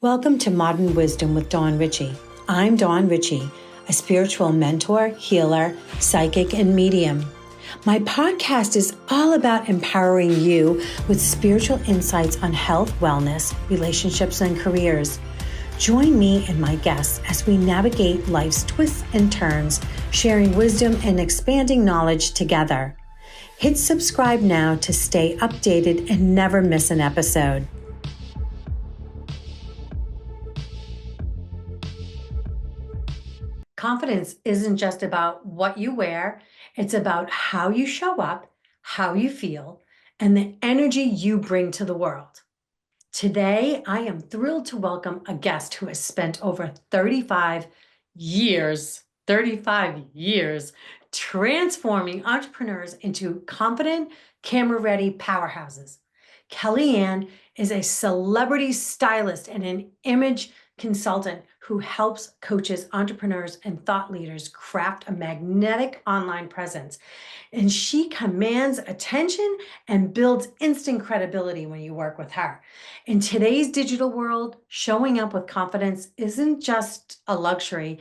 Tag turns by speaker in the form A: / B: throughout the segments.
A: Welcome to Modern Wisdom with Dawn Ricci. I'm Dawn Ricci, a spiritual mentor, healer, psychic, and medium. My podcast is all about empowering you with spiritual insights on health, wellness, relationships, and careers. Join me and my guests as we navigate life's twists and turns, sharing wisdom and expanding knowledge together. Hit subscribe now to stay updated and never miss an episode. Confidence isn't just about what you wear, it's about how you show up, how you feel, and the energy you bring to the world. Today, I am thrilled to welcome a guest who has spent over 35 years transforming entrepreneurs into confident, camera-ready powerhouses. Kelly-Anne is a celebrity stylist and an image consultant who helps coaches, entrepreneurs, and thought leaders craft a magnetic online presence. And she commands attention and builds instant credibility when you work with her. In today's digital world, showing up with confidence isn't just a luxury,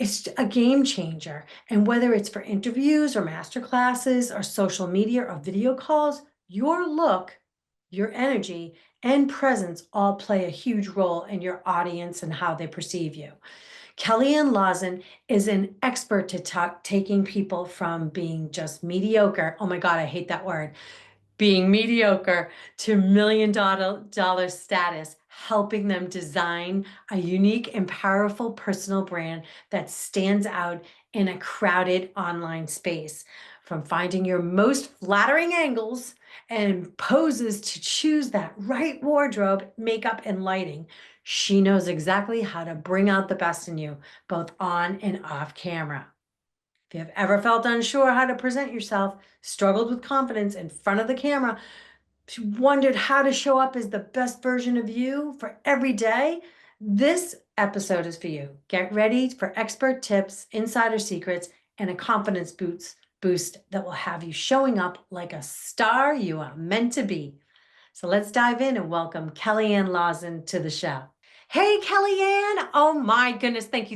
A: it's a game changer. And whether it's for interviews or masterclasses or social media or video calls, your look, your energy, and presence all play a huge role in your audience and how they perceive you. Kelly-Anne Lauzon is an expert to taking people from being just mediocre. Oh my God, I hate that word. Being mediocre to $1 million status, helping them design a unique and powerful personal brand that stands out in a crowded online space. From finding your most flattering angles and poses to choose that right wardrobe, makeup, and lighting, she knows exactly how to bring out the best in you, both on and off camera. If you've ever felt unsure how to present yourself, struggled with confidence in front of the camera, wondered how to show up as the best version of you for every day, this episode is for you. Get ready for expert tips, insider secrets, and a confidence boost that will have you showing up like a star you are meant to be. So let's dive in and welcome Kelly-Anne Lauzon to the show. Hey, Kelly-Anne. Oh my goodness. Thank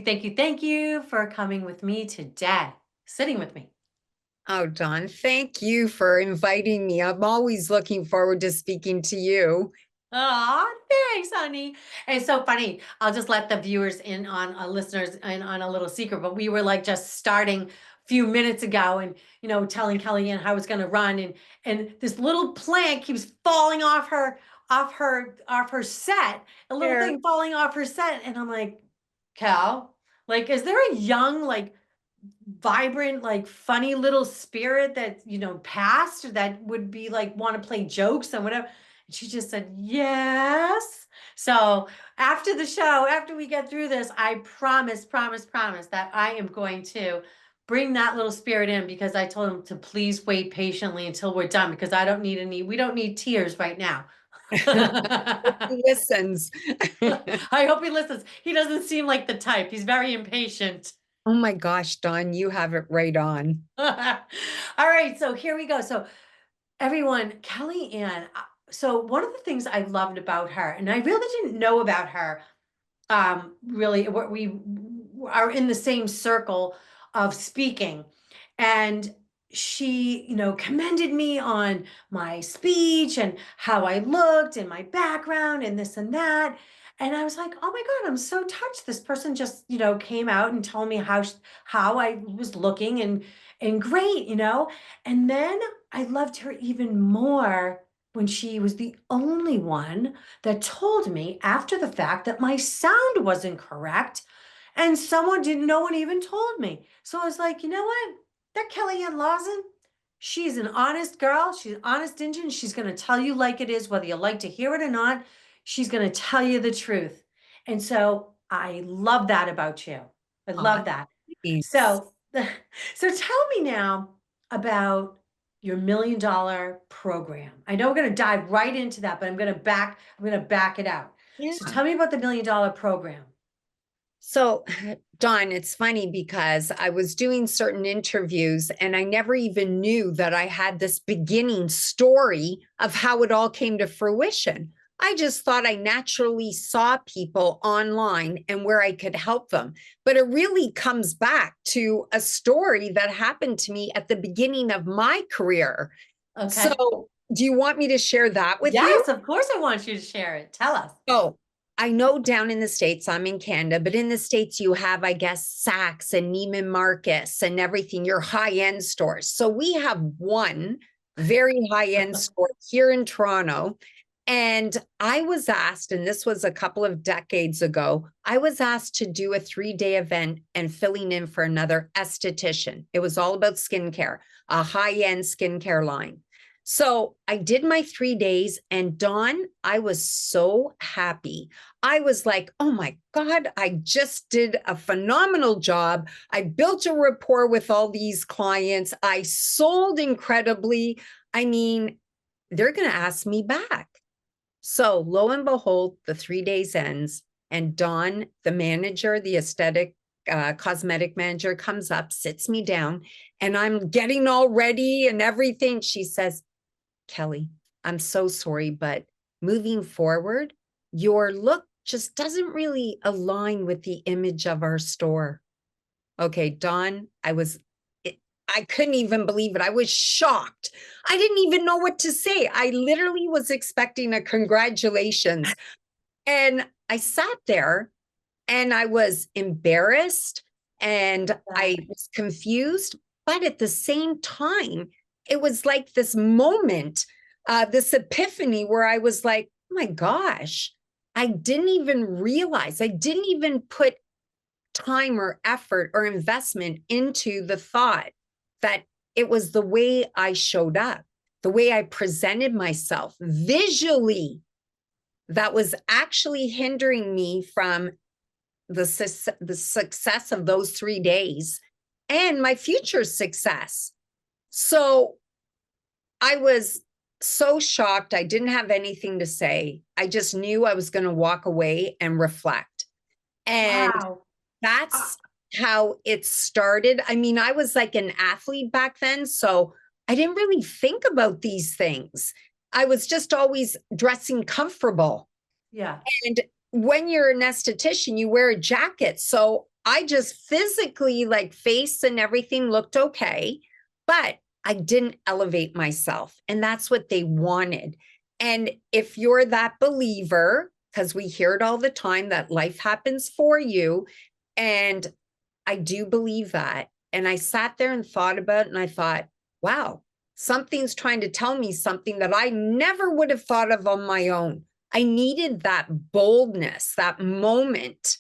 A: you for coming with me today, sitting with me.
B: Oh, Dawn, thank you for inviting me. I'm always looking forward to speaking to you.
A: Oh, thanks, honey. And it's so funny. I'll just let the viewers in on listeners in on a little secret, but we were like just starting a few minutes ago and, telling Kelly-Anne how it's going to run. And this little plant keeps falling off her set, a little thing falling off her set. And I'm like, Cal, like, is there a young, like, vibrant, like funny little spirit that, passed that would be like, want to play jokes and whatever? And she just said, yes. So after the show, after we get through this, I promise that I am going to bring that little spirit in, because I told him to please wait patiently until we're done, because we don't need tears right now.
B: He listens.
A: I hope he listens. He doesn't seem like the type. He's very impatient.
B: Oh my gosh, Dawn, you have it right on.
A: All right, so here we go. So everyone, Kelly-Anne, so one of the things I loved about her, and I really didn't know about her, really, what we are in the same circle of speaking. And she, commended me on my speech and how I looked and my background and this and that. And I was like, oh my God, I'm so touched. This person just, came out and told me how I was looking and great, And then I loved her even more when she was the only one that told me after the fact that my sound wasn't correct, and no one even told me. So I was like, you know what? That Kelly-Anne Lauzon, she's an honest girl. She's an honest Indian. She's going to tell you like it is, whether you like to hear it or not. She's going to tell you the truth. And so I love that about you. I love that.
B: Thanks.
A: So tell me now about your $1 million program. I know we're going to dive right into that, but I'm going to back it out.
B: Yeah.
A: So tell me about the $1 million program.
B: So, Dawn, it's funny because I was doing certain interviews and I never even knew that I had this beginning story of how it all came to fruition. I just thought I naturally saw people online and where I could help them. But it really comes back to a story that happened to me at the beginning of my career.
A: Okay.
B: So, do you want me to share that with you?
A: Yes, of course I want you to share it. Tell us.
B: Oh, I know down in the States, I'm in Canada, but in the States, you have, I guess, Saks and Neiman Marcus and everything, your high end stores. So we have one very high end store here in Toronto. And I was asked, and this was a couple of decades ago, I was asked to do a 3-day event and filling in for another esthetician. It was all about skincare, a high end skincare line. So I did my 3 days, and Dawn, I was so happy. I was like, oh my God, I just did a phenomenal job. I built a rapport with all these clients. I sold incredibly. I mean, they're going to ask me back. So lo and behold, the 3 days ends, and Dawn, the manager, the aesthetic cosmetic manager, comes up, sits me down, and I'm getting all ready and everything. She says, Kelly, I'm so sorry, but moving forward, your look just doesn't really align with the image of our store. Okay, Dawn, I couldn't even believe it. I was shocked. I didn't even know what to say. I literally was expecting a congratulations. And I sat there and I was embarrassed and I was confused. But at the same time, it was like this moment, this epiphany where I was like, oh my gosh, I didn't even realize, I didn't even put time or effort or investment into the thought that it was the way I showed up, the way I presented myself visually, that was actually hindering me from the success of those 3 days and my future success. So I was so shocked. I didn't have anything to say. I just knew I was going to walk away and reflect. And
A: Wow.
B: that's how it started. I mean, I was like an athlete back then, so I didn't really think about these things. I was just always dressing comfortable.
A: Yeah.
B: And when you're an esthetician, you wear a jacket. So I just physically, like, face and everything looked okay, but I didn't elevate myself. And that's what they wanted. And if you're that believer, because we hear it all the time that life happens for you. And I do believe that. And I sat there and thought about it, and I thought, wow, something's trying to tell me something that I never would have thought of on my own. I needed that boldness, that moment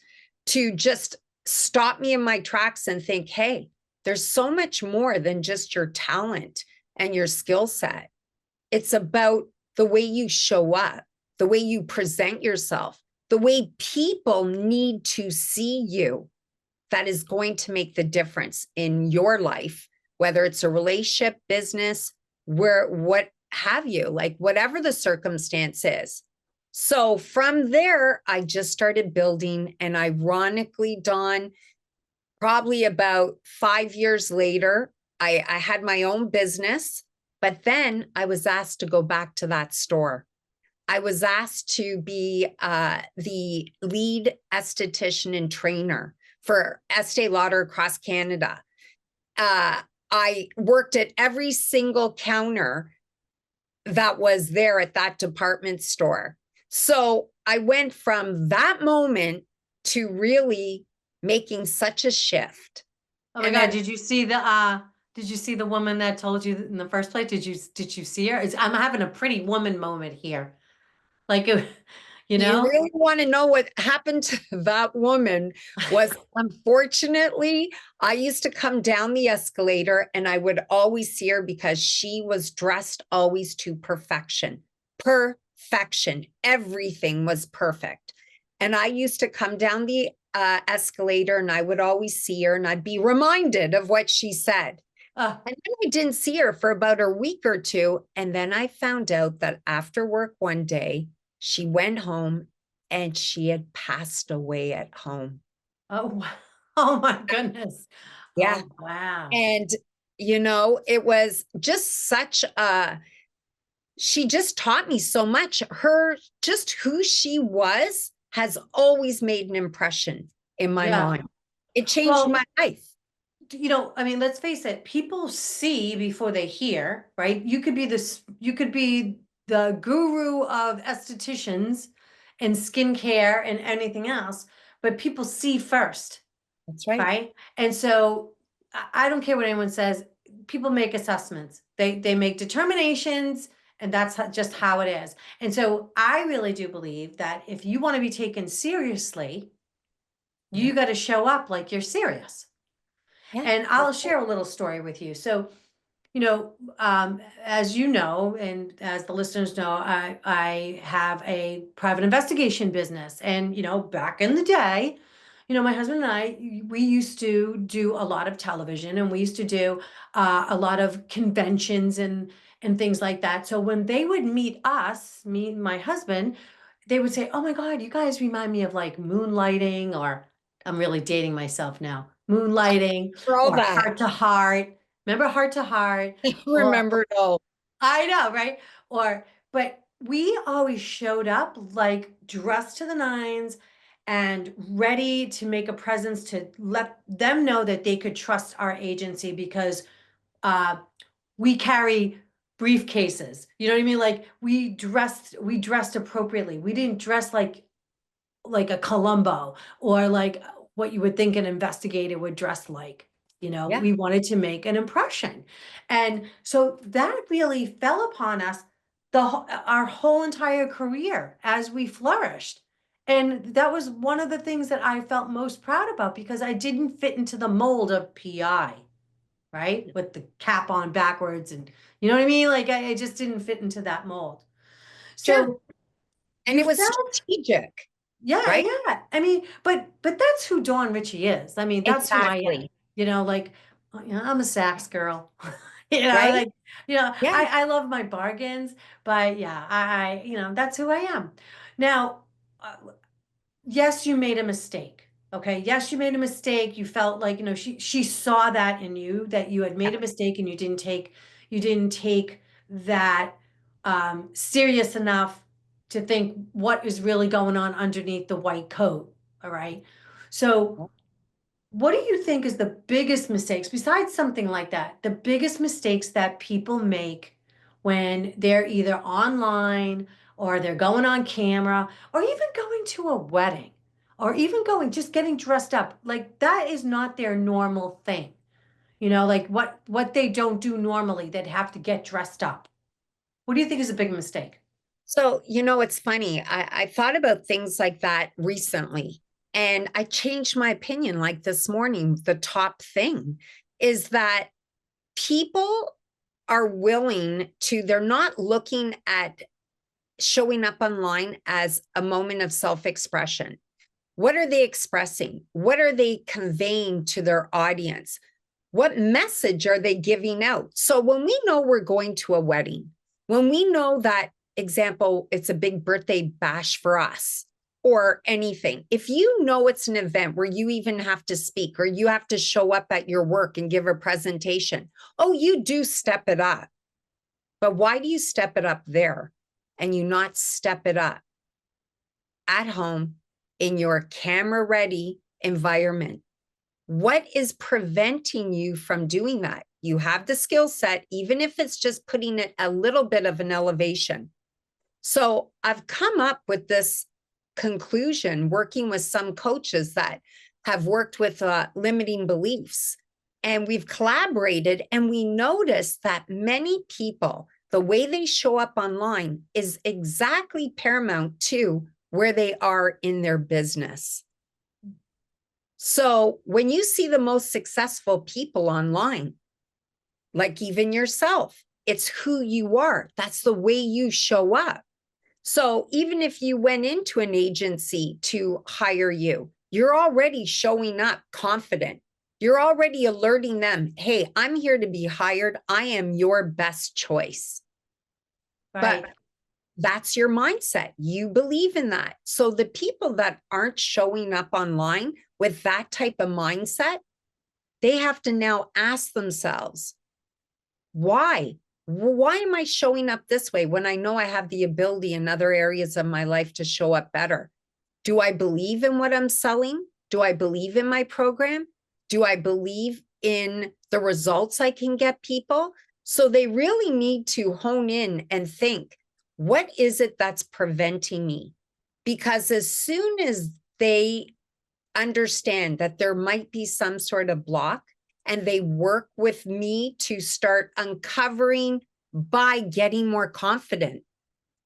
B: to just stop me in my tracks and think, hey, there's so much more than just your talent and your skill set. It's about the way you show up, the way you present yourself, the way people need to see you. That is going to make the difference in your life, whether it's a relationship, business, what have you, like whatever the circumstance is. So from there, I just started building. And ironically, Dawn, probably about 5 years later, I had my own business, but then I was asked to go back to that store. I was asked to be the lead esthetician and trainer for Estee Lauder across Canada. I worked at every single counter that was there at that department store. So I went from that moment to really making such a shift.
A: Oh my
B: And
A: God,
B: then
A: did you see the woman that told you in the first place? Did you see her? I'm having a pretty woman moment here. Like you
B: you
A: know?
B: really want to know what happened to that woman was, unfortunately, I used to come down the escalator and I would always see her because she was dressed always to perfection. Perfection. Everything was perfect. And I used to come down the escalator and I would always see her and I'd be reminded of what she said.
A: Uh,
B: And then I didn't see her for about a week or two. And then I found out that after work one day, she went home and she had passed away at home.
A: oh, oh my goodness.
B: Yeah.
A: Oh wow.
B: And, it was just such a she just taught me so much. Just who she was has always made an impression in my
A: Yeah.
B: mind. It changed
A: Well,
B: my life.
A: I mean, let's face it, people see before they hear, right? You could be the guru of estheticians and skincare and anything else, but people see first,
B: That's right.
A: right? And so I don't care what anyone says, people make assessments. They make determinations, and that's just how it is. And so I really do believe that if you want to be taken seriously,
B: Yeah.
A: you got to show up like you're serious.
B: Yeah.
A: And I'll share a little story with you. So, as you know, and as the listeners know, I have a private investigation business. And, back in the day, my husband and I, we used to do a lot of television, and we used to do a lot of conventions and things like that. So when they would meet us, me and my husband, they would say, "Oh my God, you guys remind me of like moonlighting," or I'm really dating myself now, moonlighting
B: For all
A: or
B: that,
A: heart to heart. Remember heart to heart?
B: I
A: Or
B: remember it all.
A: I know, right? But we always showed up like dressed to the nines and ready to make a presence to let them know that they could trust our agency because uh, we carry briefcases. You know what I mean? Like we dressed appropriately. We didn't dress like a Columbo or like what you would think an investigator would dress like.
B: Yeah.
A: We wanted to make an impression. And so that really fell upon us our whole entire career as we flourished. And that was one of the things that I felt most proud about because I didn't fit into the mold of PI, right? With the cap on backwards and you know what I mean? Like I just didn't fit into that mold.
B: Sure.
A: So
B: And
A: you
B: it was
A: felt
B: strategic,
A: yeah,
B: right?
A: yeah. I mean, but that's who Dawn Ricci is. I mean, that's who I am.
B: Exactly.
A: Like, I'm a sax girl.
B: Right?
A: Like,
B: Yeah.
A: I love my bargains, but yeah, that's who I am. Now, uh, yes, you made a mistake. Okay. Yes, you made a mistake. You felt like, she saw that in you, that you had made a mistake and you didn't take that serious enough to think what is really going on underneath the white coat. All right. So what do you think is the biggest mistakes besides something like that? The biggest mistakes that people make when they're either online or they're going on camera or even going to a wedding or even just getting dressed up. Like that is not their normal thing. Like what they don't do normally, they'd have to get dressed up. What do you think is a big mistake?
B: So, it's funny. I thought about things like that recently, and I changed my opinion. Like this morning, the top thing is that people are willing to, they're not looking at showing up online as a moment of self expression. What are they expressing? What are they conveying to their audience? What message are they giving out? So when we know we're going to a wedding, when we know that, example, it's a big birthday bash for us or anything, if you know it's an event where you even have to speak or you have to show up at your work and give a presentation, oh, you do step it up. But why do you step it up there and you not step it up at home in your camera ready environment? What is preventing you from doing that? You have the skill set, even if it's just putting it a little bit of an elevation. So I've come up with this conclusion working with some coaches that have worked with limiting beliefs. And we've collaborated and we noticed that many people, the way they show up online is exactly paramount to where they are in their business. So when you see the most successful people online, like even yourself, it's who you are. That's the way you show up. So even if you went into an agency to hire you, you're already showing up confident. You're already alerting them, hey, I'm here to be hired. I am your best choice. But
A: Right.
B: that's your mindset. You believe in that. So the people that aren't showing up online with that type of mindset, they have to now ask themselves, why? Why am I showing up this way when I know I have the ability in other areas of my life to show up better? Do I believe in what I'm selling? Do I believe in my program? Do I believe in the results I can get people? So they really need to hone in and think, what is it that's preventing me? Because as soon as they understand that there might be some sort of block and they work with me to start uncovering by getting more confident,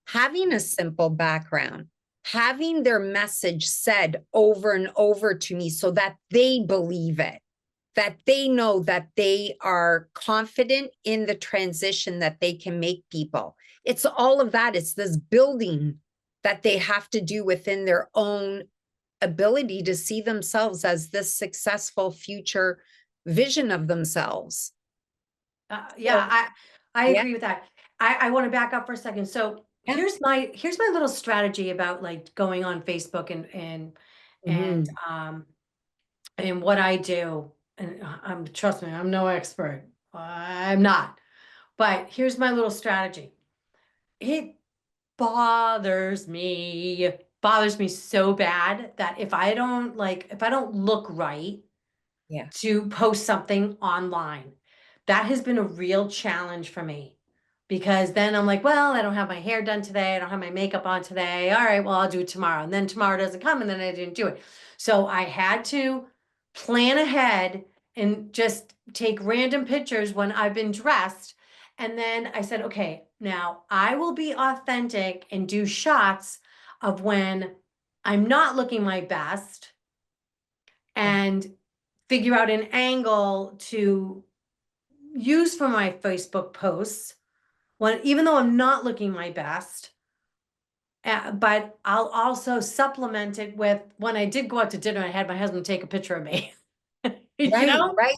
B: having a simple background, having their message said over and over to me so that they believe it, that they know that they are confident in the transition that they can make people. It's all of that. It's this building that they have to do within their own ability to see themselves as this successful future vision of themselves.
A: Yeah,
B: So,
A: I
B: yeah,
A: agree with that. I want to back up for a second. So
B: yeah.
A: here's my little strategy about like going on Facebook and
B: Mhm.
A: and what I do. And I'm trust me, I'm no expert. I'm not. But here's my little strategy. It bothers me so bad that if I don't look right
B: Yeah,
A: to post something online. That has been a real challenge for me because then I'm like, well, I don't have my hair done today. I don't have my makeup on today. All right, well, I'll do it tomorrow. And then tomorrow doesn't come and then I didn't do it. So I had to plan ahead and just take random pictures when I've been dressed. And then I said, okay, now I will be authentic and do shots of when I'm not looking my best
B: yeah,
A: and figure out an angle to use for my Facebook posts when even though I'm not looking my best. But I'll also supplement it with when I did go out to dinner, I had my husband take a picture of me. You
B: right,
A: know?
B: right,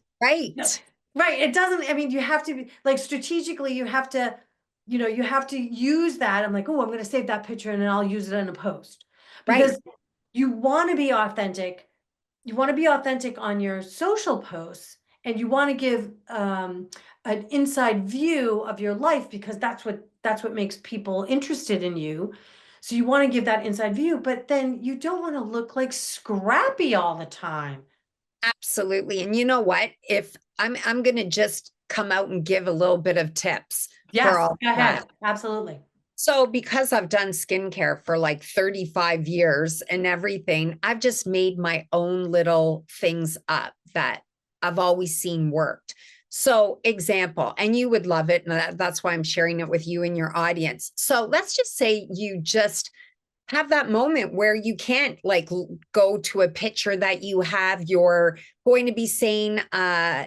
A: No,
B: right,
A: right. It doesn't, I mean, you have to be like strategically, you have to, you have to use that. I'm like, oh, I'm going to save that picture and then I'll use it in a post
B: right.
A: because you want to be authentic. You want to be authentic on your social posts and you want to give an inside view of your life because that's what makes people interested in you. So you want to give that inside view, but then you don't want to look like scrappy all the time.
B: Absolutely. And you know what? If I'm going to just come out and give a little bit of tips for
A: Yes,
B: all
A: go
B: that.
A: ahead. Absolutely.
B: So, because I've done skincare for like 35 years and everything, I've just made my own little things up that I've always seen worked. So, example, and you would love it. And that's why I'm sharing it with you and your audience. So, let's just say you just have that moment where you can't like go to a picture that you have, you're going to be saying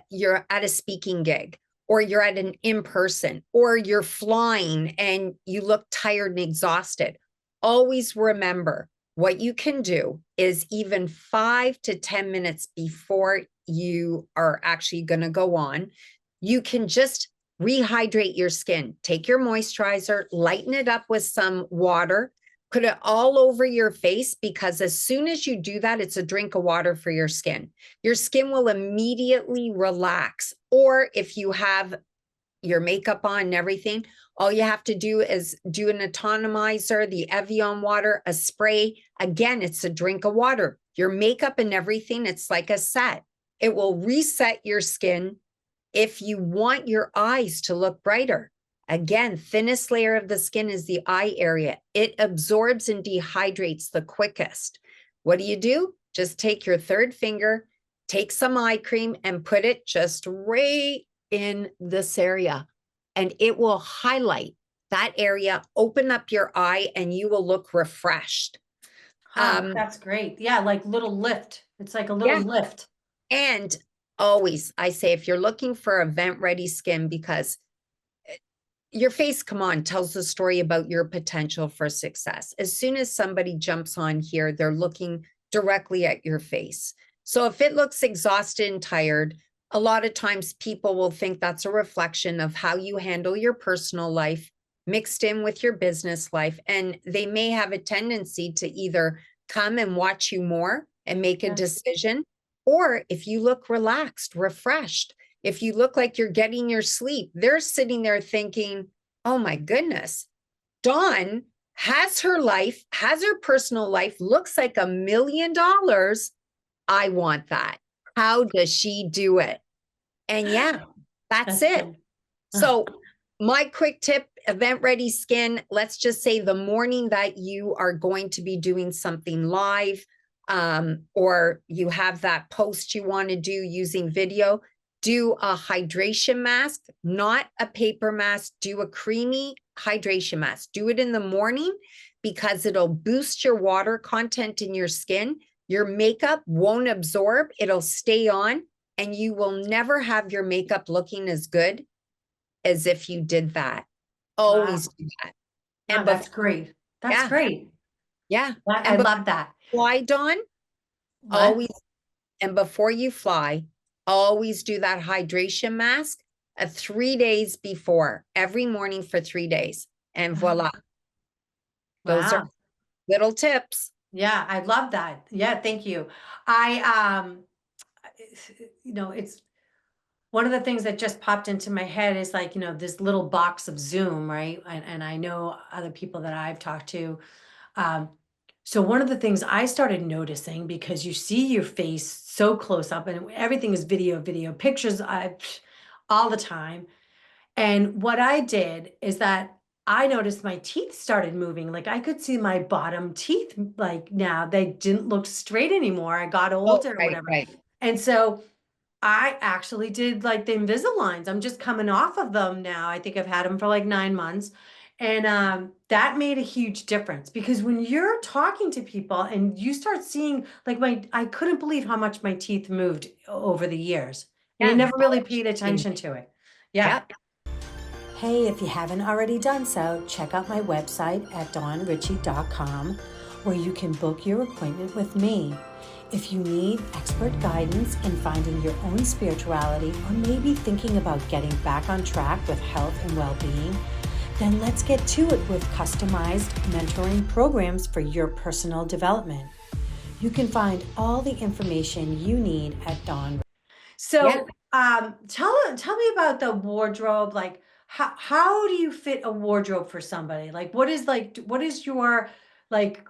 B: you're at a speaking gig or you're at an in-person or you're flying and you look tired and exhausted. Always remember what you can do is even 5 to 10 minutes before you are actually going to go on, you can just rehydrate your skin. Take your moisturizer, lighten it up with some water, put it all over your face because as soon as you do that, it's a drink of water for your skin. Your skin will immediately relax. Or if you have your makeup on and everything, all you have to do is do an atomizer, the Evian water, a spray. Again, it's a drink of water. Your makeup and everything, it's like a set. It will reset your skin if you want your eyes to look brighter. Again, thinnest layer of the skin is the eye area. It absorbs and dehydrates the quickest. What do? Just take your third finger, take some eye cream and put it just right in this area. And it will highlight that area, open up your eye, and you will look refreshed.
A: Huh, that's great. Yeah, like little lift. It's like a little
B: Yeah.
A: lift.
B: And always, I say, if you're looking for event ready skin, because your face, come on, tells the story about your potential for success. As soon as somebody jumps on here, they're looking directly at your face. So if it looks exhausted and tired, a lot of times people will think that's a reflection of how you handle your personal life mixed in with your business life. And they may have a tendency to either come and watch you more and make a
A: Yeah.
B: decision, or if you look relaxed, refreshed, If you look like you're getting your sleep, they're sitting there thinking, oh my goodness, Dawn has her life, has her personal life, looks like $1 million. I want that. How does she do it? And yeah, that's
A: That's
B: it.
A: fun.
B: So my quick tip, event ready skin, let's just say the morning that you are going to be doing something live, or you have that post you want to do using video, do a hydration mask, not a paper mask, do a creamy hydration mask. Do it in the morning because it'll boost your water content in your skin. Your makeup won't absorb, it'll stay on, and you will never have your makeup looking as good as if you did that.
A: Wow.
B: Always do that.
A: No,
B: And
A: that's
B: before,
A: great. That's
B: yeah,
A: great.
B: yeah.
A: I
B: And before
A: love that.
B: you fly, Dawn,
A: What?
B: always, and before you fly, always do that hydration mask 3 days before, every morning for 3 days. And voila, those are
A: Wow.
B: little tips.
A: Yeah, I love that. Yeah, thank you. I it's one of the things that just popped into my head is like, this little box of Zoom, right? And I know other people that I've talked to. Um, so one of the things I started noticing, because you see your face so close up and everything is video, pictures, all the time. And what I did is that I noticed my teeth started moving. Like I could see my bottom teeth, like now they didn't look straight anymore. I got
B: Oh,
A: older or
B: right,
A: whatever.
B: right.
A: And so I actually did like the Invisaligns. I'm just coming off of them now. I think I've had them for like 9 months. And that made a huge difference because when you're talking to people and you start seeing like I couldn't believe how much my teeth moved over the years. And I
B: Yeah.
A: never really paid attention to it. Yeah.
B: Yep.
A: Hey, if you haven't already done so, check out my website at dawnricci.com where you can book your appointment with me. If you need expert guidance in finding your own spirituality or maybe thinking about getting back on track with health and well-being, then let's get to it with customized mentoring programs for your personal development. You can find all the information you need at Dawn.
B: Yeah.
A: So, tell me about the wardrobe. Like, how do you fit a wardrobe for somebody? Like, what is your like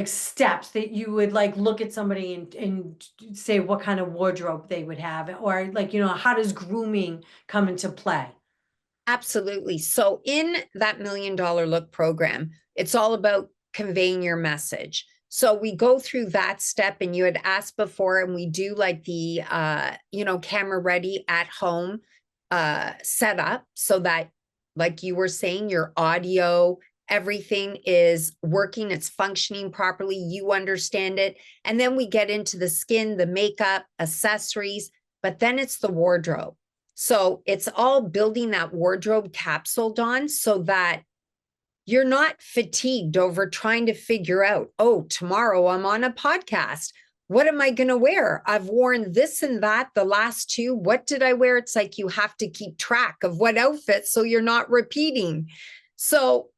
A: steps that you would like look at somebody and say what kind of wardrobe they would have, or like how does grooming come into play?
B: Absolutely. So, in that $1 million look program, it's all about conveying your message. So, we go through that step, and you had asked before, and we do like the, camera ready at home setup so that, like you were saying, your audio, everything is working, it's functioning properly, you understand it. And then we get into the skin, the makeup, accessories, but then it's the wardrobe. So it's all building that wardrobe capsule, Dawn, so that you're not fatigued over trying to figure out, oh, tomorrow I'm on a podcast. What am I going to wear? I've worn this and that the last two. What did I wear? It's like you have to keep track of what outfits so you're not repeating. So,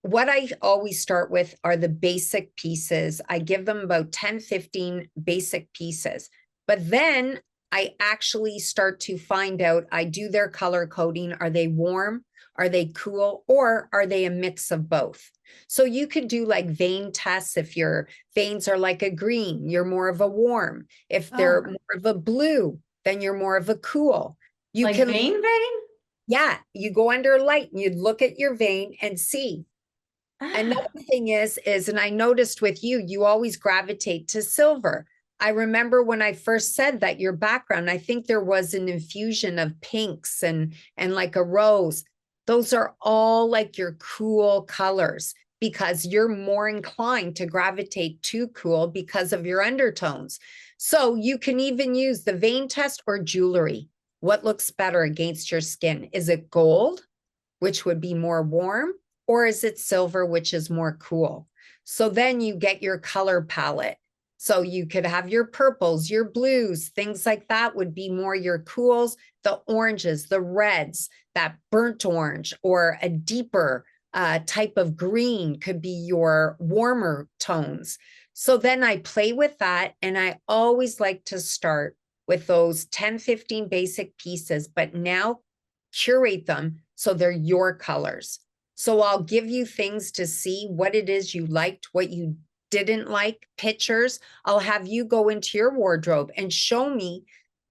B: what I always start with are the basic pieces. I give them about 10, 15 basic pieces. But then I actually start to find out, I do their color coding. Are they warm? Are they cool? Or are they a mix of both? So you could do like vein tests. If your veins are like a green, you're more of a warm. If they're
A: Oh,
B: more of a blue, then you're more of a cool. You
A: like
B: can,
A: vein?
B: yeah, you go under light and you look at your vein and see.
A: Ah,
B: Another thing is, and I noticed with you, you always gravitate to silver. I remember when I first said that your background, I think there was an infusion of pinks and like a rose. Those are all like your cool colors because you're more inclined to gravitate to cool because of your undertones. So you can even use the vein test or jewelry. What looks better against your skin? Is it gold, which would be more warm? Or is it silver, which is more cool? So then you get your color palette. So you could have your purples, your blues, things like that would be more your cools, the oranges, the reds, that burnt orange, or a deeper type of green could be your warmer tones. So then I play with that, and I always like to start with those 10, 15 basic pieces, but now curate them so they're your colors. So I'll give you things to see what it is you liked, what you didn't like, pictures. I'll have you go into your wardrobe and show me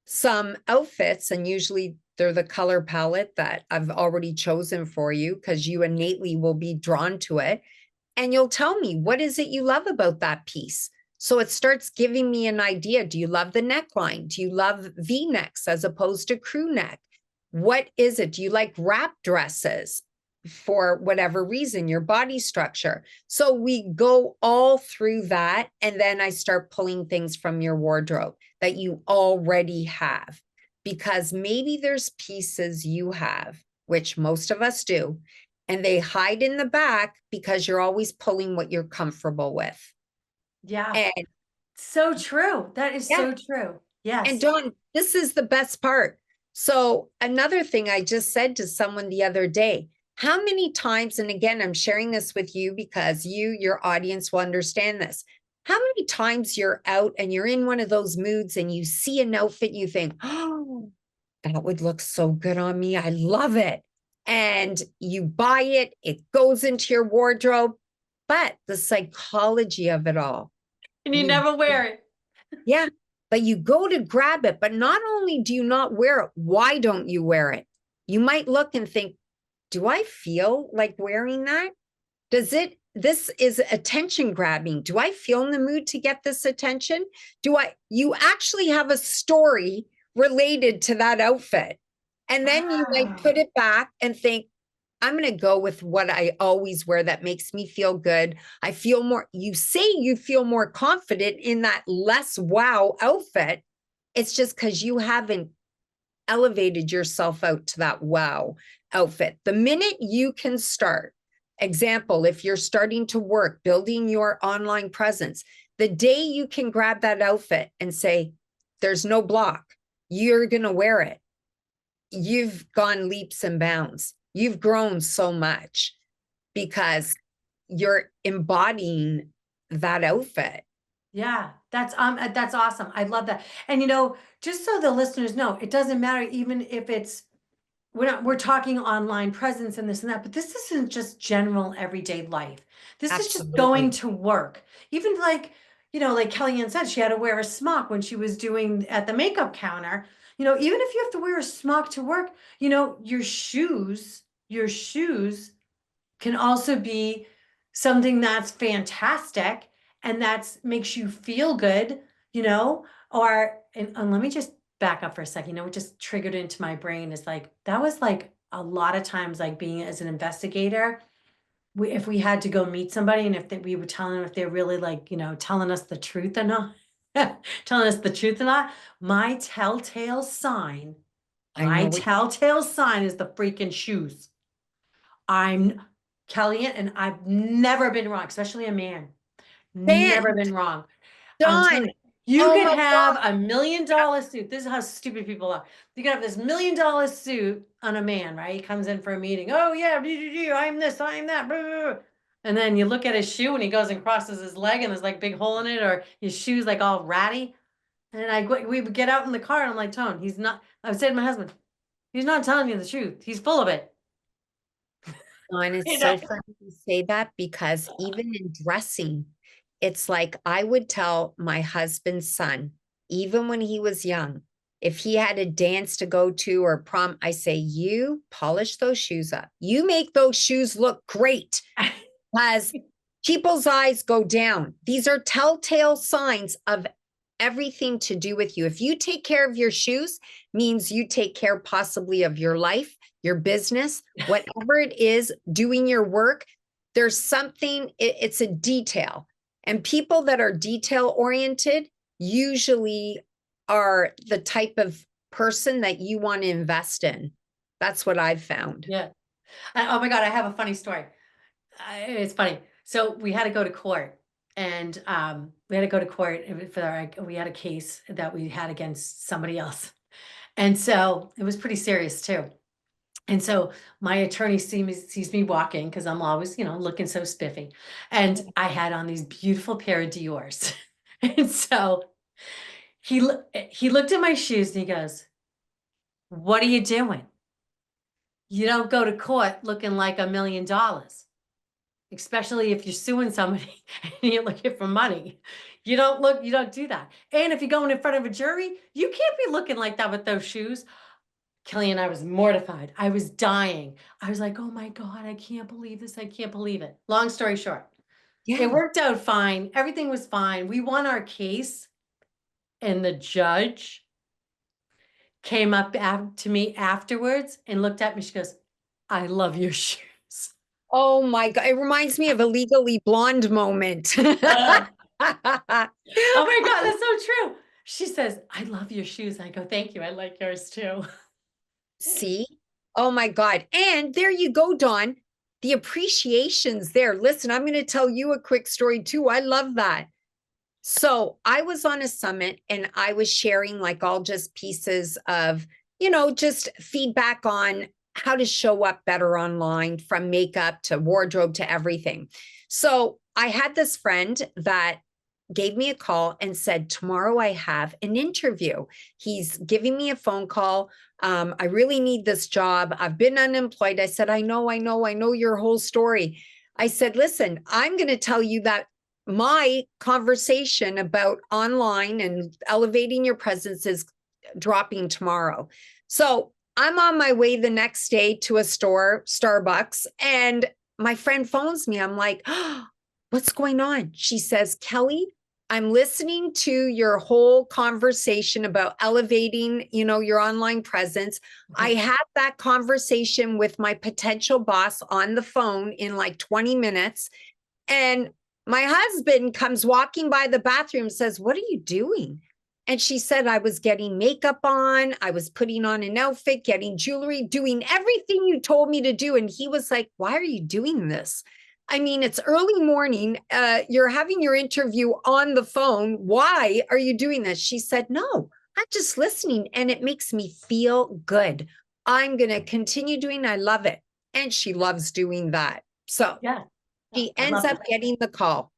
B: some outfits, and usually they're the color palette that I've already chosen for you because you innately will be drawn to it. And you'll tell me, what is it you love about that piece? So it starts giving me an idea. Do you love the neckline? Do you love V-necks as opposed to crew neck? What is it? Do you like wrap dresses for whatever reason, your body structure? So we go all through that. And then I start pulling things from your wardrobe that you already have, because maybe there's pieces you have, which most of us do, and they hide in the back because you're always pulling what you're comfortable with.
A: Yeah.
B: And
A: So true. That is
B: yeah,
A: so true.
B: and
A: Yes.
B: Dawn, this is the best part. So another thing I just said to someone the other day, how many times, and again, I'm sharing this with you because your audience will understand this. How many times you're out and you're in one of those moods and you see an outfit and you think, oh, that would look so good on me. I love it. And you buy it, it goes into your wardrobe, but the psychology of it all,
A: And you
B: you
A: never wear it.
B: yeah, but you go to grab it, but not only do you not wear it, why don't you wear it? You might look and think, do I feel like wearing that? This is attention grabbing. Do I feel in the mood to get this attention? You actually have a story related to that outfit. And then you might
A: Wow.
B: put it back and think, I'm going to go with what I always wear that makes me feel good. I feel more, you say you feel more confident in that less wow outfit. It's just because you haven't elevated yourself out to that wow outfit. The minute you can start, example, if you're starting to work, building your online presence, the day you can grab that outfit and say, there's no block, you're going to wear it, you've gone leaps and bounds. You've grown so much because you're embodying that outfit.
A: Yeah, that's awesome. I love that. And just so the listeners know, it doesn't matter even if it's we're talking online presence and this and that, but this isn't just general everyday life. This is just going
B: Absolutely.
A: to work. Even like Kellyanne said, she had to wear a smock when she was doing at the makeup counter. Even if you have to wear a smock to work, your shoes can also be something that's fantastic and that's makes you feel good, you know, and let me just back up for a second. What just triggered into my brain is like, that was like a lot of times, like being as an investigator, if we had to go meet somebody and we were telling them if they're really like, telling us the truth or not, telling us the truth or not, my telltale sign,
B: I know what
A: is the freaking shoes. I'm Kelly, and I've never been wrong, especially a man.
B: Dan,
A: Never been wrong. I'm
B: Dawn.
A: telling you, you
B: Oh
A: could
B: my
A: have
B: God.
A: $1 million suit. This is how stupid people are. You could have this $1 million suit on a man, right? He comes in for a meeting. Oh yeah, I'm this, I'm that. Blah, blah, blah. And then you look at his shoe and he goes and crosses his leg and there's like big hole in it, or his shoe's like all ratty. And we would get out in the car and I'm like, Tone, he's not. I would say to my husband, he's not telling you the truth. He's full of it.
B: Dawn, it's
A: You know?
B: so funny you say that because even in dressing, it's like I would tell my husband's son, even when he was young, if he had a dance to go to or prom, I say, you polish those shoes up. You make those shoes look great as people's eyes go down. These are telltale signs of everything to do with you. If you take care of your shoes, means you take care possibly of your life, your business, whatever it is, doing your work. There's something, it's a detail. And people that are detail oriented usually are the type of person that you want to invest in. That's what I've found.
A: Yeah. Oh my God, I have a funny story. It's funny. So we had to go to court, and we had to go to court we had a case that we had against somebody else, and so it was pretty serious too. And so my attorney sees me walking because I'm always, looking so spiffy, and I had on these beautiful pair of Dior's, and so He looked at my shoes and he goes, "What are you doing? You don't go to court looking like $1 million, especially if you're suing somebody and you're looking for money. You don't do that. And if you're going in front of a jury, you can't be looking like that with those shoes." Kelly and I was mortified. I was dying. I was like, "Oh my God, I can't believe this. I can't believe it." Long story short, it
B: Yeah.
A: worked out fine. Everything was fine. We won our case, and the judge came up to me afterwards and looked at me. She goes, "I love your shoes."
B: Oh my God. It reminds me of a Legally Blonde moment.
A: Oh my God, that's so true. She says, "I love your shoes." I go, "Thank you. I like yours too."
B: See? Oh my God. And there you go, Dawn. The appreciation's there. Listen, I'm going to tell you a quick story too. I love that. So I was on a summit and I was sharing like all just pieces of, just feedback on how to show up better online, from makeup to wardrobe to everything. So I had this friend that gave me a call and said, "Tomorrow I have an interview." He's giving me a phone call. "I really need this job. I've been unemployed." I said, I know your whole story." I said, "Listen, I'm going to tell you that my conversation about online and elevating your presence is dropping tomorrow." So I'm on my way the next day to a store, Starbucks, and my friend phones me. I'm like, "Oh, what's going on?" She says, "Kelly, I'm listening to your whole conversation about elevating, your online presence. I had that conversation with my potential boss on the phone in like 20 minutes. And my husband comes walking by the bathroom and says, 'What are you doing?' And she said, 'I was getting makeup on. I was putting on an outfit, getting jewelry, doing everything you told me to do.'" And he was like, "Why are you doing this? I mean, it's early morning. You're having your interview on the phone. Why are you doing this?" She said, "No, I'm just listening and it makes me feel good. I'm going to continue doing it. I love it." And she loves doing that. So
A: Yeah, yeah,
B: she
A: I
B: ends
A: love
B: up
A: that.
B: getting the call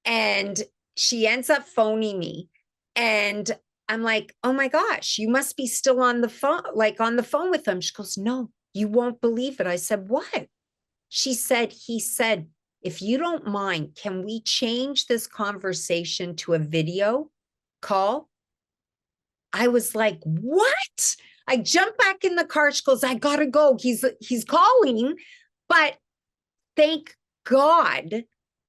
B: and she ends up phoning me. And I'm like, "Oh my gosh, you must be still on the phone, like on the phone with them." She goes, "No, you won't believe it." I said, "What?" She said, "He said, if you don't mind, can we change this conversation to a video call?" I was like, "What?" I jumped back in the car. She goes, "I gotta go. He's calling." But thank God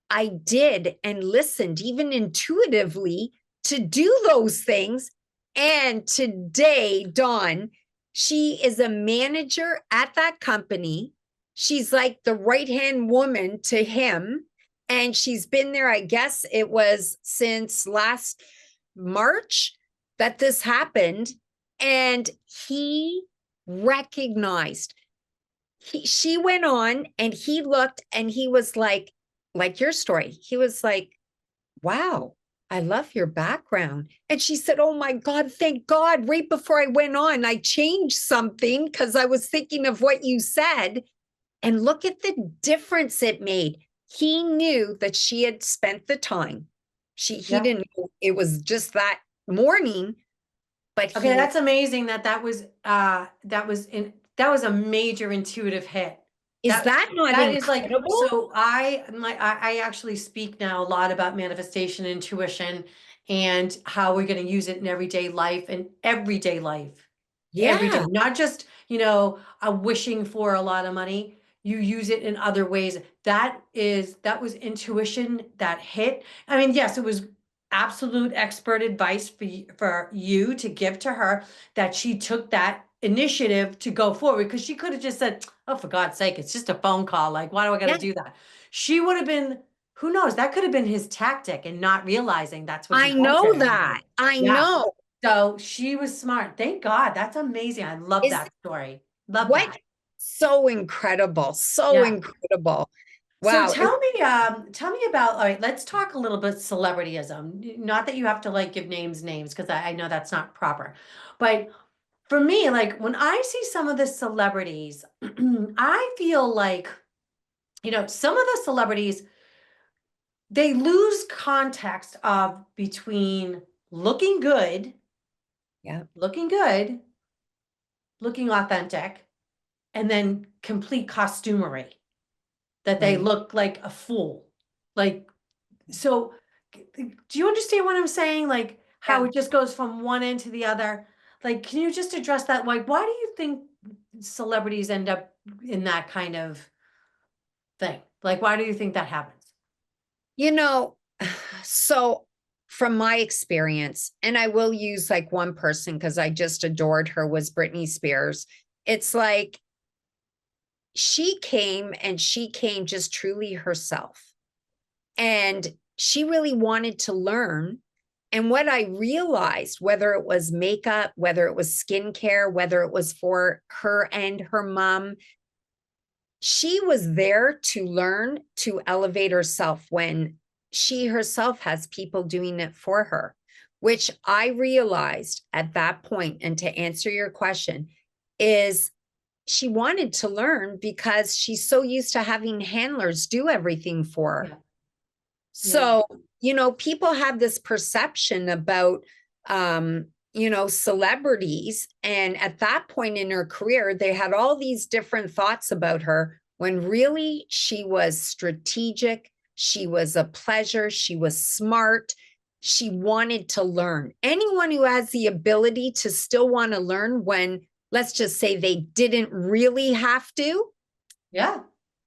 B: I did and listened, even intuitively, to do those things. And today, Dawn, she is a manager at that company. She's like the right-hand woman to him. And she's been there, I guess it was since last March that this happened. And he recognized, she went on and he looked and he was like your story. He was like, "Wow, I love your background." And she said, "Oh my God, thank God. Right before I went on, I changed something because I was thinking of what you said." And look at the difference it made. He knew that she had spent the time. He
A: Yeah.
B: didn't know it was just that morning, but
A: Okay,
B: he
A: that's amazing that was a major intuitive hit.
B: is
A: That
B: that not
A: that is like,
B: incredible?
A: so I actually speak now a lot about manifestation, intuition, and how we're going to use it in everyday life and everyday life. Every day,
B: Yeah.
A: not just, wishing for a lot of money. You use it in other ways. That was intuition that hit. I mean, yes, it was absolute expert advice for you to give to her, that she took that initiative to go forward, because she could have just said, "Oh, for God's sake, it's just a phone call. Like, why do I got to
B: Yeah.
A: do that?" She would have been, who knows, that could have been his tactic and not realizing that's what he
B: I know
A: wanted.
B: that. I
A: Yeah.
B: know.
A: So she was smart. Thank God. That's amazing. I love
B: Is
A: that story. Love
B: what
A: that.
B: so incredible. So
A: Yeah.
B: incredible.
A: So
B: Wow. It,
A: tell me about, all right, let's talk a little bit celebrityism. Not that you have to like give names, because I know that's not proper. But for me, like when I see some of the celebrities, I feel like, some of the celebrities, they lose context of between looking good
B: Yeah.
A: looking good, looking authentic, and then complete costumery that they
B: Right.
A: look like a fool. Like, so do you understand what I'm saying? Like how
B: Yeah.
A: it just goes from one end to the other? Like, can you just address that? Like, why do you think celebrities end up in that kind of thing? Like, why do you think that happens?
B: You know, so from my experience, and I will use like one person because I just adored her, was Britney Spears. It's like she came just truly herself. And she really wanted to learn. And what I realized, whether it was makeup, whether it was skincare, whether it was for her and her mom, she was there to learn to elevate herself when she herself has people doing it for her, which I realized at that point. And to answer your question, is she wanted to learn because she's so used to having handlers do everything for her.
A: Yeah. Yeah.
B: So, people have this perception about, celebrities. And at that point in her career, they had all these different thoughts about her when really she was strategic. She was a pleasure. She was smart. She wanted to learn. Anyone who has the ability to still want to learn when, let's just say, they didn't really have to,
A: Yeah.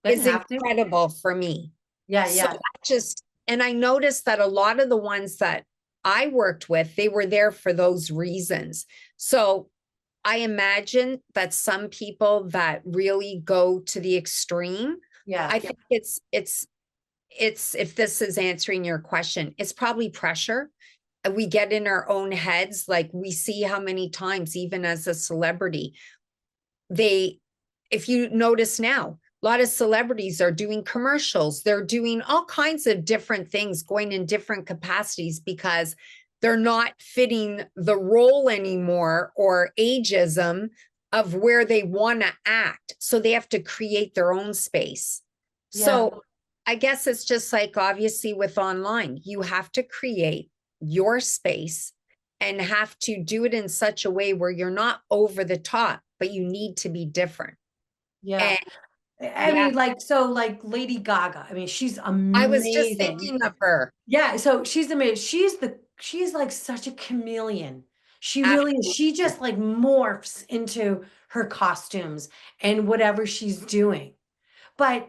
A: Didn't
B: is
A: have to.
B: incredible for me.
A: Yeah.
B: So
A: Yeah.
B: that just, and I noticed that a lot of the ones that I worked with, they were there for those reasons. So I imagine that some people that really go to the extreme,
A: Yeah.
B: I think it's if this is answering your question, it's probably pressure. We get in our own heads, like we see how many times, even as a celebrity, they, if you notice now, a lot of celebrities are doing commercials. They're doing all kinds of different things, going in different capacities because they're not fitting the role anymore or ageism of where they want to act. So they have to create their own space.
A: Yeah.
B: So I guess it's just like obviously with online, you have to create your space and have to do it in such a way where you're not over the top, but you need to be different.
A: Yeah.
B: And
A: I
B: yeah,
A: mean, like, so like Lady Gaga, I mean, she's
B: I was just
A: amazing.
B: thinking of her.
A: Yeah, so she's amazing. She's like such a chameleon. She really is. She
B: Absolutely.
A: just like morphs into her costumes and whatever she's doing. But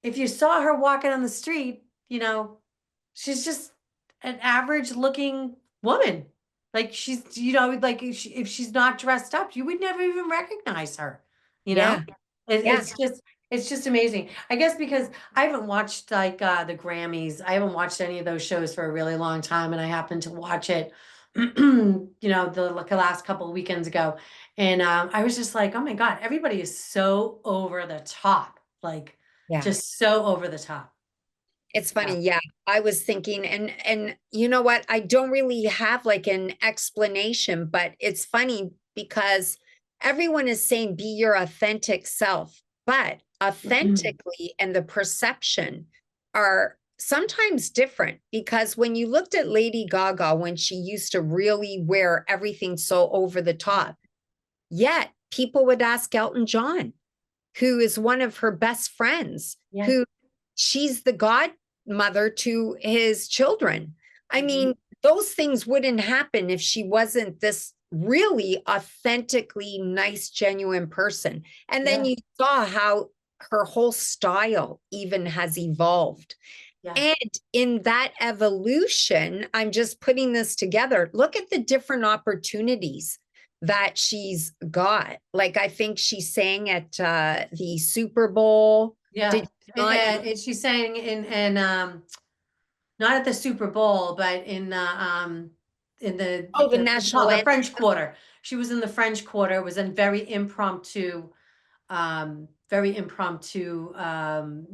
A: if you saw her walking on the street, she's just an average looking woman. Like she's, like if she's not dressed up, you would never even recognize her, you know?
B: Yeah.
A: It,
B: Yeah.
A: it's just amazing. I guess because I haven't watched like the Grammys. I haven't watched any of those shows for a really long time, and I happened to watch it, the like the last couple of weekends ago. And I was just like, oh my God, everybody is so over the top. Like
B: Yeah.
A: just so over the top.
B: It's
A: Yeah.
B: funny. Yeah. I was thinking, and you know what? I don't really have like an explanation, but it's funny because everyone is saying be your authentic self, but authentically and the perception are sometimes different because when you looked at Lady Gaga when she used to really wear everything so over the top, yet people would ask Elton John, who is one of her best friends,
A: Yeah.
B: who she's the godmother to his children. I
A: Mhm.
B: mean, those things wouldn't happen if she wasn't this really authentically nice, genuine person. And then
A: Yeah.
B: you saw how her whole style even has evolved.
A: Yeah.
B: And in that evolution, I'm just putting this together. Look at the different opportunities that she's got. Like I think she sang at the Super Bowl.
A: Yeah.
B: Did you not?
A: And she's saying in not at the Super Bowl, but in
B: Oh, the
A: what's it called?
B: national
A: The
B: anthem.
A: French Quarter. She was in the French Quarter. It was a very impromptu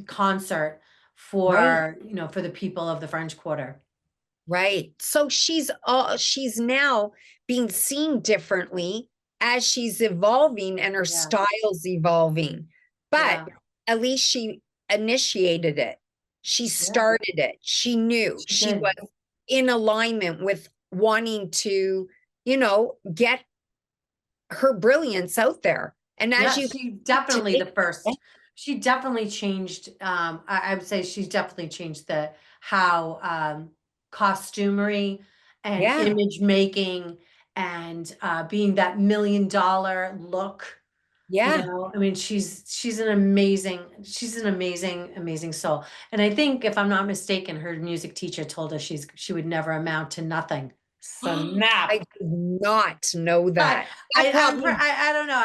A: concert
B: Right.
A: for the people of the French Quarter.
B: Right. So she's now being seen differently as she's evolving and her
A: Yeah.
B: style's evolving. But
A: Yeah.
B: at least she initiated it. She
A: Yeah.
B: started it. She knew
A: She
B: she
A: did.
B: was in alignment with wanting to, get her brilliance out there. And as
A: Yeah,
B: you
A: she definitely
B: today,
A: the first. She definitely changed. I would say she's definitely changed the how costumery and
B: yeah,
A: image making and being that $1 million look.
B: yeah.
A: I mean, she's an amazing soul. And I think, if I'm not mistaken, her music teacher told her she would never amount to nothing.
B: I
A: Snap.
B: did not know
A: I,
B: that. That
A: I, I'm,
B: probably
A: I don't know.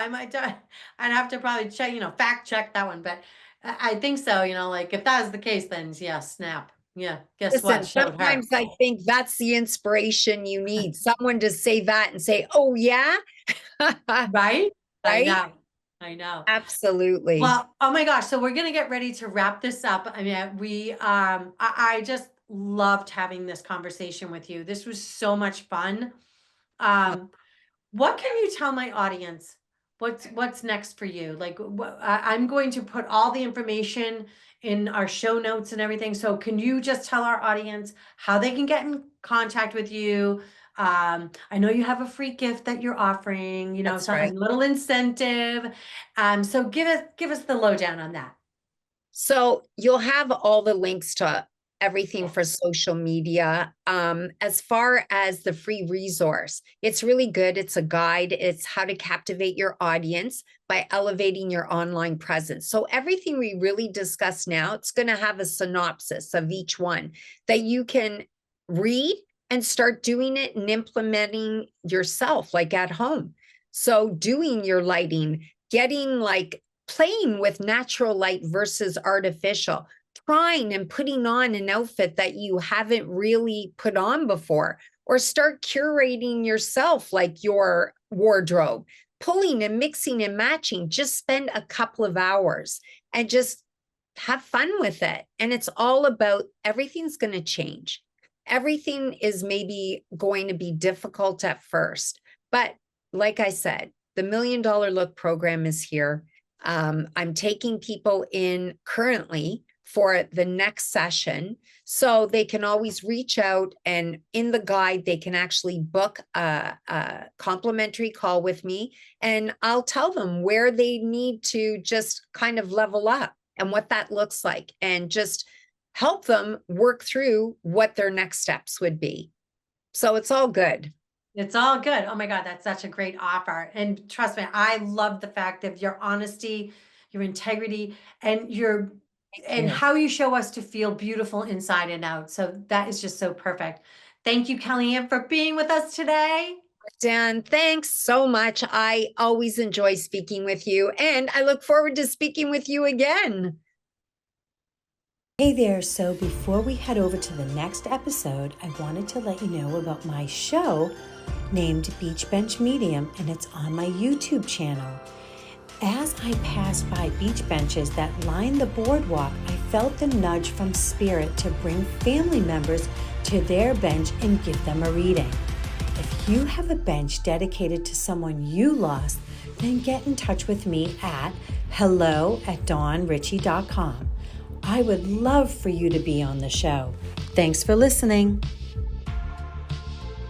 A: I'd have to probably check, fact check that one, but I think so. Like, if that is the case, then yeah, snap. Yeah. Guess what?
B: Listen,
A: Showed her.
B: sometimes I think that's the inspiration you need. Someone to say that and say, "Oh yeah."
A: Right? I
B: Right?
A: know. I know.
B: Absolutely.
A: Well, oh my gosh. So we're gonna get ready to wrap this up. I mean, I just loved having this conversation with you. This was so much fun.
B: Uh,
A: Um, What can you tell my audience? What's next for you? Like, I'm going to put all the information in our show notes and everything. So can you just tell our audience how they can get in contact with you? I know you have a free gift that you're offering,
B: That's
A: so a
B: right.
A: little incentive. So give us the lowdown on that.
B: So you'll have all the links to everything for social media. As far as the free resource, it's really good. It's a guide. It's how to captivate your audience by elevating your online presence. So everything we really discuss now, it's going to have a synopsis of each one that you can read and start doing it and implementing yourself, like at home. So doing your lighting, getting like playing with natural light versus artificial, trying and putting on an outfit that you haven't really put on before, or start curating yourself, like your wardrobe, pulling and mixing and matching. Just spend a couple of hours and just have fun with it. And it's all about everything's going to change. Everything is maybe going to be difficult at first. But like I said, the $1 Million Look program is here. I'm taking people in currently for the next session. So they can always reach out, and in the guide, they can actually book a complimentary call with me. And I'll tell them where they need to just kind of level up and what that looks like, and just help them work through what their next steps would be. So it's all good.
A: It's all good. Oh my God, that's such a great offer. And trust me, I love the fact of your honesty, your integrity, and
B: Thank
A: and
B: you.
A: how you show us to feel beautiful inside and out. So that is just so perfect. Thank you, Kelly-Anne, for being with us today.
B: Dan, thanks so much. I always enjoy speaking with you, and I look forward to speaking with you again.
A: Hey there, so before we head over to the next episode, I wanted to let you know about my show named Beach Bench Medium, and it's on my YouTube channel. As I passed by beach benches that line the boardwalk, I felt the nudge from Spirit to bring family members to their bench and give them a reading. If you have a bench dedicated to someone you lost, then get in touch with me at hello@dawnricci.com. I would love for you to be on the show. Thanks for listening.